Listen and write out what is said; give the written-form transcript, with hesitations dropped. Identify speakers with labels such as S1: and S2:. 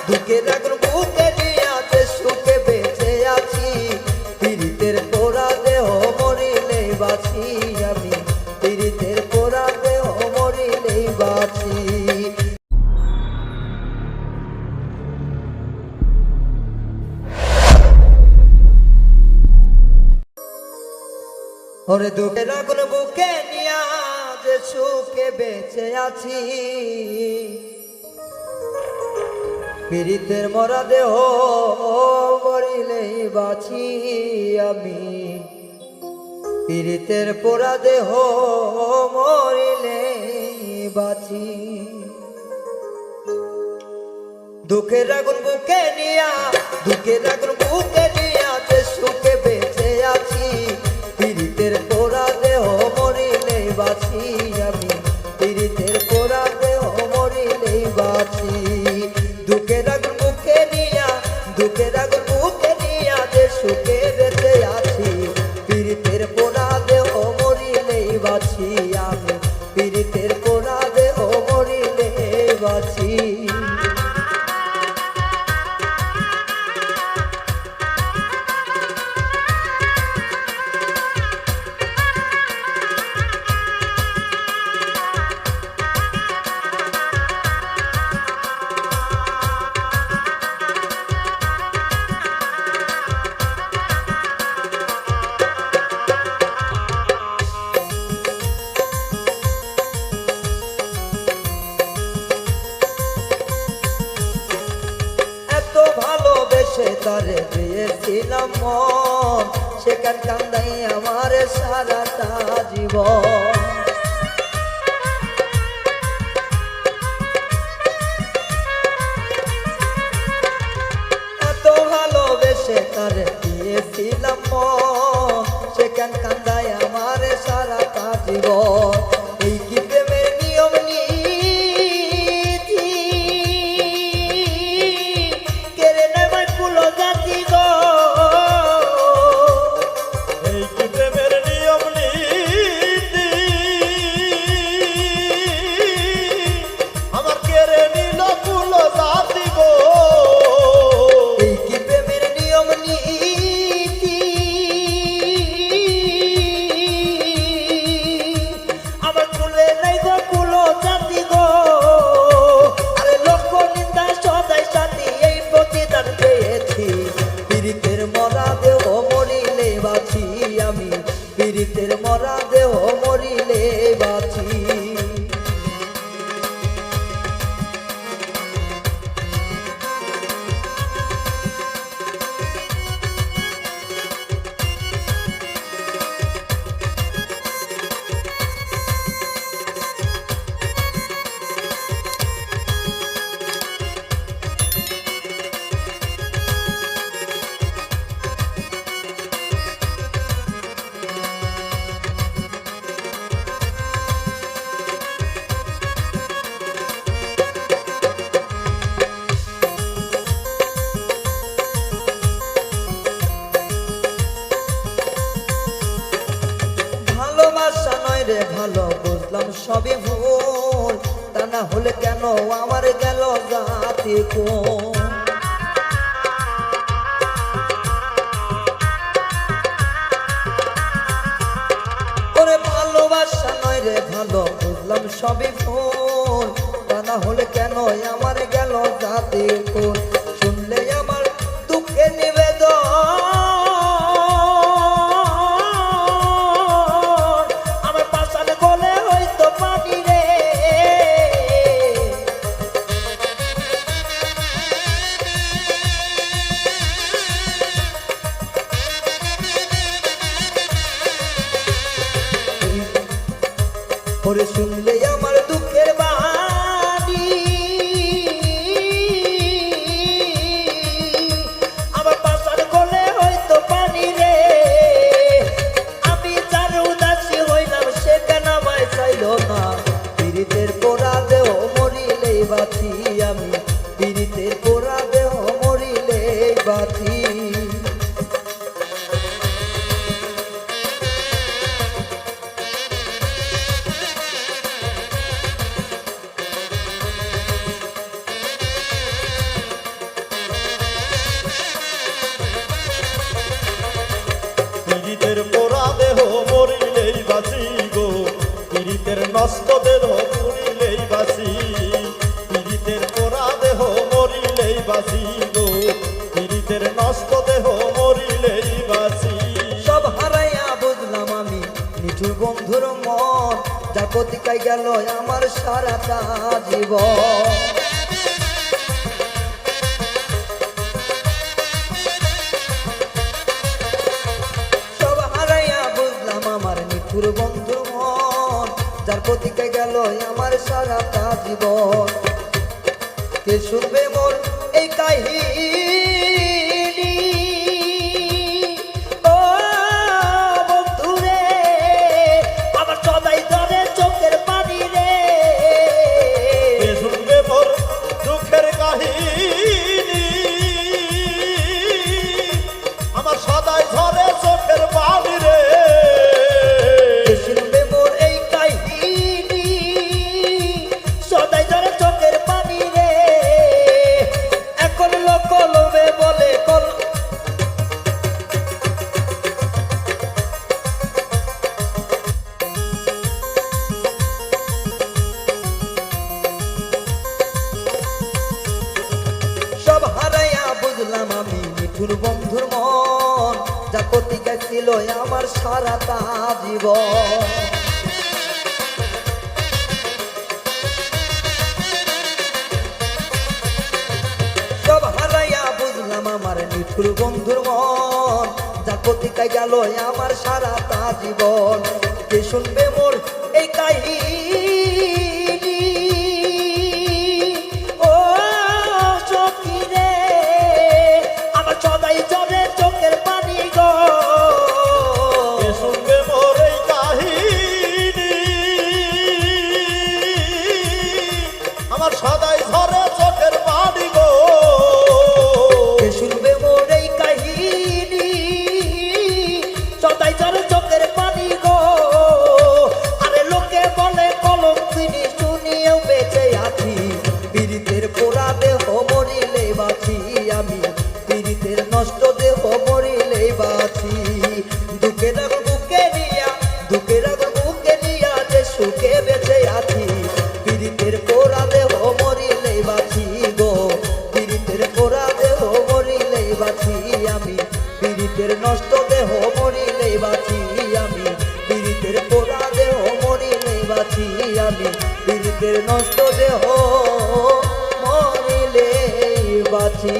S1: দুঃখের আগুন বুকে নিয়ে যে সুখে বেঁচে আছি, পীড়িতের পোড়া দেহ মরিলেই বাঁচি আমি, পীড়িতের পোড়া দেহ মরিলেই বাঁচি। ওরে দুঃখের আগুন বুকে নিয়া যে সুখে বেঁচে আছি, পীড়িতের মরা দেহ মরিলেই বাঁচি আমি, পীড়িতের পোড়া দেহ মরিলেই বাঁচি। দুঃখের আগুন বুকে নিয়া, দুঃখের আগুন বুকে নিয়া যে সুখে বেঁচে আছি, পীড়িতের পোড়া দেহ মরিলেই বাঁচি আমি, পীড়িতের পোড়া দেহ মরিলেই বাঁচি। দুঃখের আগুন বুকে নিয়া, দুঃখের আগুন বুকে নিয়া যে সুখে বেঁচে আছি, পীড়িতের পোড়া দেহ মরিলেই বাঁচি আমি, পীড়িতের পোড়া দেহ মরিলেই বাঁচি। তারে দিয়েছিলাম মন, সেখান কান্দাই আমার সারাটা জীবন। এত ভালোবেসে তারে দিয়েছিলাম মন, সেখান কান্দাই আমার সারাটা জীবন। এই কি প্রেমের নিয়ম আমি, পীড়িতের মরা দেহ মরিলে বাঁচি। রে ভালো বুঝলাম সবই ভুল, তা না হলে কেন আমার গেল জাতি কোন। ওরে ভালোবাসা নয় রে ভালো বুঝলাম সবই ভুল, তা না হলে কেন আমার গেল জাতি কোন। শুনলে আমার দুঃখে নিবেদন, ওরে শুনলে আমার দুঃখের বাণী, আমার পাশার গলে হয়তো পানি রে। আমি যার উদাসী হইলাম সে কেন আমায় চাইল না, পীড়িতের পোড়া দেহ মরিলেই বাঁচি আমি, পীড়িতের পোড়া দেহ মরিলেই বাঁচি।
S2: নষ্ট দেহ মরিলেই বাসি, পীড়িতের পোড়া দেহ মরিলেই বাসি গো, পীড়িতের নষ্ট দেহ মরিলেই বাসি।
S1: সব হারাইয়া বুঝলাম আমি নিঠুর বন্ধুর মন, যার প্রতিকায় গেল আমার সারাটা জীবন। সব হারাইয়া বুঝলাম আমার নিঠুর বন্ধুর মন, যার প্রতিকায় গেল আমার সারাটা জীবন। কে শুনবে মোর এই কাহিনী, ও বন্ধুরে আমার সদাই ধরে চোখের পানি রে।
S2: কে শুনবে মোর দুঃখের কাহিনী, আমার সদাই ঝরে চোখের পানি রে।
S1: কে শুনবে মোর এই কাহিনী, সদাই ধরে চোখের পানি রে। এখন লোক কলমে বলে সব হারাইয়া বুঝলাম আমি নিঠুর বন্ধুর মন, যা প্রতিকায় ছিল আমার সারাটা জীবন। সব হারাইয়া বুঝলাম আমার নিঠুর বন্ধুর মন, যা প্রতিকায় গেল আমার সারাটা জীবন। কে শুনবে মোর এই কাহিনী, ও সখী রে আমার সদাই ঝরে চোখের পানি গো।
S2: কে শুনবে মোর এই কাহিনী, আমার সদাই ঝরে চোখের পানি গো।
S1: কে শুনবে মোর এই কাহিনী, সদাই ঝরে চোখের পানি গো। আরে লোকে বলে কলঙ্কিনী, শুনিয়েও বেঁচে আছি, পীড়িতের পোড়া দেহ মরিলে বাঁচি আমি, পীড়িতের নষ্ট দেহ মরিলে বাঁচি। দুঃখের আগুন বুকে নিয়া, দুঃখের আগুন বুকে নিয়া যে সুখে বেঁচে আছি, পীড়িতের পোড়া দেহ মরিলে বাঁচি গো, পীড়িতের পোড়া দেহ মরিলে বাঁচি আমি, পীড়িতের নষ্ট দেহ মরিলে বাঁচি আমি, পীড়িতের পোড়া দেহ মরিলে বাঁচি আমি, পীড়িতের নষ্ট দেহ মরিলে বাঁচি।